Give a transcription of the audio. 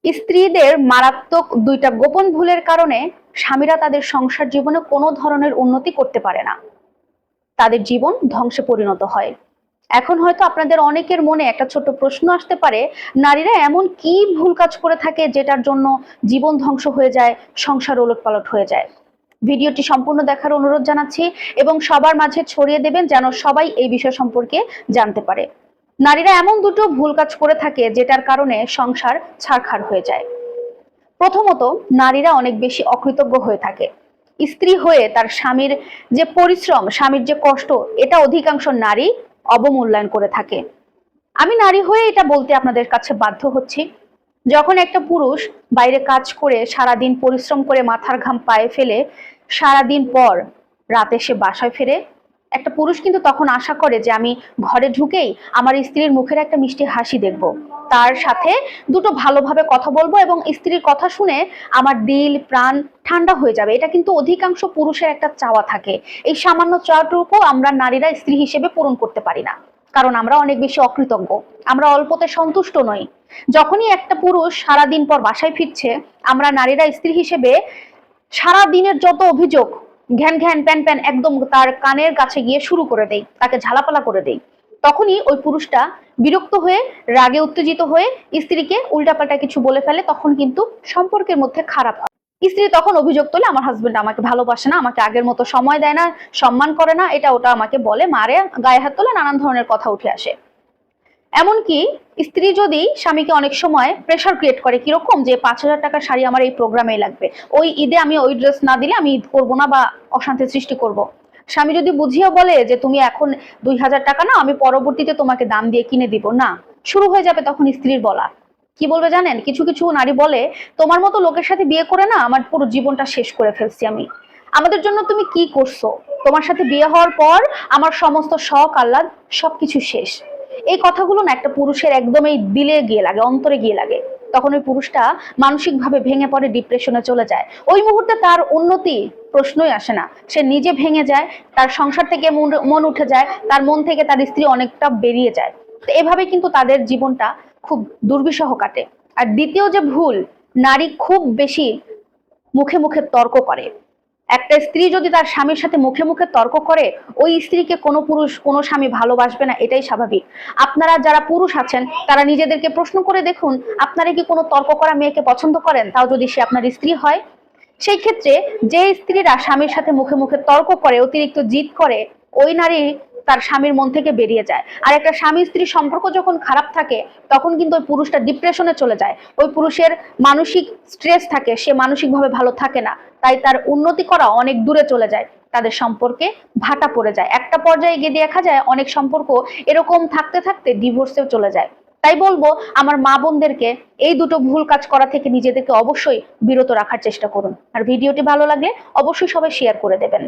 স্ত্রীদের মারাত্মক দুইটা গোপন ভুলের কারণে স্বামীরা তাদের সংসার জীবনে কোনো ধরনের উন্নতি করতে পারে না, তাদের জীবন ধ্বংসে পরিণত হয়। এখন হয়তো আপনাদের অনেকের মনে একটা ছোট্ট প্রশ্ন আসতে পারে, নারীরা এমন কি ভুল কাজ করে থাকে যেটার জন্য জীবন ধ্বংস হয়ে যায়, সংসার ওলটপালট হয়ে যায়। ভিডিওটি সম্পূর্ণ দেখার অনুরোধ জানাচ্ছি এবং সবার মাঝে ছড়িয়ে দেবেন যেন সবাই এই বিষয় সম্পর্কে জানতে পারে। নারীরা এমন দুটো ভুল কাজ করে থাকে যেটার কারণে সংসার ছারখার হয়ে যায়। প্রথমত, নারীরা অনেক বেশি অকৃতজ্ঞ হয়ে থাকে। স্ত্রী হয়ে তার স্বামীর যে পরিশ্রম, স্বামীর যে কষ্ট, এটা অধিকাংশ নারী অবমূল্যায়ন করে থাকে। আমি নারী হয়ে এটা বলতে আপনাদের কাছে বাধ্য হচ্ছি। যখন একটা পুরুষ বাইরে কাজ করে সারাদিন পরিশ্রম করে মাথার ঘাম পায়ে ফেলে সারাদিন পর রাতে সে বাসায় ফেরে, একটা পুরুষ কিন্তু তখন আশা করে যে আমি ঘরে ঢুকেই আমার স্ত্রীর মুখের একটা মিষ্টি হাসি দেখব, তার সাথে দুটো ভালোভাবে কথা বলবো এবং স্ত্রীর কথা শুনে আমার দিল প্রাণ ঠান্ডা হয়ে যাবে। এটা কিন্তু অধিকাংশ পুরুষের একটা চাওয়া থাকে। এই সামান্য চাওয়াটুকু আমরা নারীরা স্ত্রী হিসেবে পূরণ করতে পারি না, কারণ আমরা অনেক বেশি অকৃতজ্ঞ, আমরা অল্পতে সন্তুষ্ট নই। যখনই একটা পুরুষ সারাদিন পর বাসায় ফিরছে, আমরা নারীরা স্ত্রী হিসেবে সারা দিনের যত অভিযোগ ঘ্যান ঘ্যান প্যান প্যান একদম তার কানের কাছে গিয়ে শুরু করে দেই, তাকে ঝালাপালা করে দেই। তখনই ওই পুরুষটা বিরক্ত হয়ে রাগে উত্তেজিত হয়ে স্ত্রীকে উল্টাপাল্টা কিছু বলে ফেলে, তখন কিন্তু সম্পর্কের মধ্যে খারাপ হয়। স্ত্রী তখন অভিযোগ তোলে আমার হাজবেন্ড আমাকে ভালোবাসে না, আমাকে আগের মতো সময় দেয় না, সম্মান করে না, এটা ওটা আমাকে বলে, মারে, গায়ে হাত তোলে, নানান ধরনের কথা উঠে আসে। এমনকি স্ত্রী যদি স্বামীকে অনেক সময় প্রেশার ক্রিয়েট করে, কিরকম যে 5,000 টাকার শাড়ি আমার এই প্রোগ্রামেই লাগবে, ওই ঈদে আমি ওই ড্রেস না দিলে আমি ঈদ করবো না বা অশান্তি সৃষ্টি করব। স্বামী যদি বুঝিয়ে বলে যে তুমি এখন 2,000 টাকা না, আমি পরবর্তীতে তোমাকে দাম দিয়ে কিনে দিব না, শুরু হয়ে যাবে তখন স্ত্রীর বলা। কি বলবে জানেন? কিছু কিছু নারী বলে, তোমার মতো লোকের সাথে বিয়ে করে না আমার পুরো জীবনটা শেষ করে ফেলছি আমি, আমাদের জন্য তুমি কি করছো, তোমার সাথে বিয়ে হওয়ার পর আমার সমস্ত শখ আহ্লাদ সবকিছু শেষ। এই কথাগুলো না একটা পুরুষের একদমই দিলে গিয়ে লাগে, অন্তরে গিয়ে লাগে। তখন ওই পুরুষটা মানসিকভাবে ভেঙে পড়ে, ডিপ্রেশনে চলে যায়। ওই মুহূর্তে তার উন্নতি প্রশ্নই আসে না, সে নিজে ভেঙে যায়, তার সংসার থেকে মন উঠে যায়, তার মন থেকে তার স্ত্রী অনেকটা বেরিয়ে যায়। তো এভাবে কিন্তু তাদের জীবনটা খুব দুর্বিষহ কাটে। আর দ্বিতীয় যে ভুল, নারী খুব বেশি মুখে মুখে তর্ক করে। একটা স্ত্রী যদি তার স্বামীর সাথে মুখে মুখে তর্ক করে, ওই স্ত্রীকে কোনো পুরুষ কোনো স্বামী ভালোবাসবে না, এটাই স্বাভাবিক। আপনারা যারা পুরুষ আছেন তারা নিজেদেরকে প্রশ্ন করে দেখুন, আপনারা কি কোনো তর্ক করা মেয়েকে পছন্দ করেন, তাও যদি সে আপনার স্ত্রী হয়? সেই ক্ষেত্রে যে স্ত্রীরা স্বামীর সাথে মুখে মুখে তর্ক করে, অতিরিক্ত জিদ করে, ওই নারী তার স্বামীর মন থেকে বেরিয়ে যায়। আর একটা স্বামী স্ত্রীর সম্পর্ক যখন খারাপ থাকে, তখন কিন্তু ওই পুরুষটা ডিপ্রেশনে চলে যায়, ওই পুরুষের মানসিক স্ট্রেস থাকে, সে মানসিকভাবে ভালো থাকে না, তাই তার উন্নতি করা অনেক দূরে চলে যায়, তাদের সম্পর্কে ভাটা পড়ে যায়। একটা পর্যায়ে গিয়ে দেখা যায় অনেক সম্পর্ক এরকম থাকতে থাকতে ডিভোর্সেও চলে যায়। তাই বলবো আমার মা বোনদেরকে এই দুটো ভুল কাজ করা থেকে নিজেদেরকে অবশ্যই বিরত রাখার চেষ্টা করুন। আর ভিডিওটি ভালো লাগলে অবশ্যই সবাই শেয়ার করে দেবেন।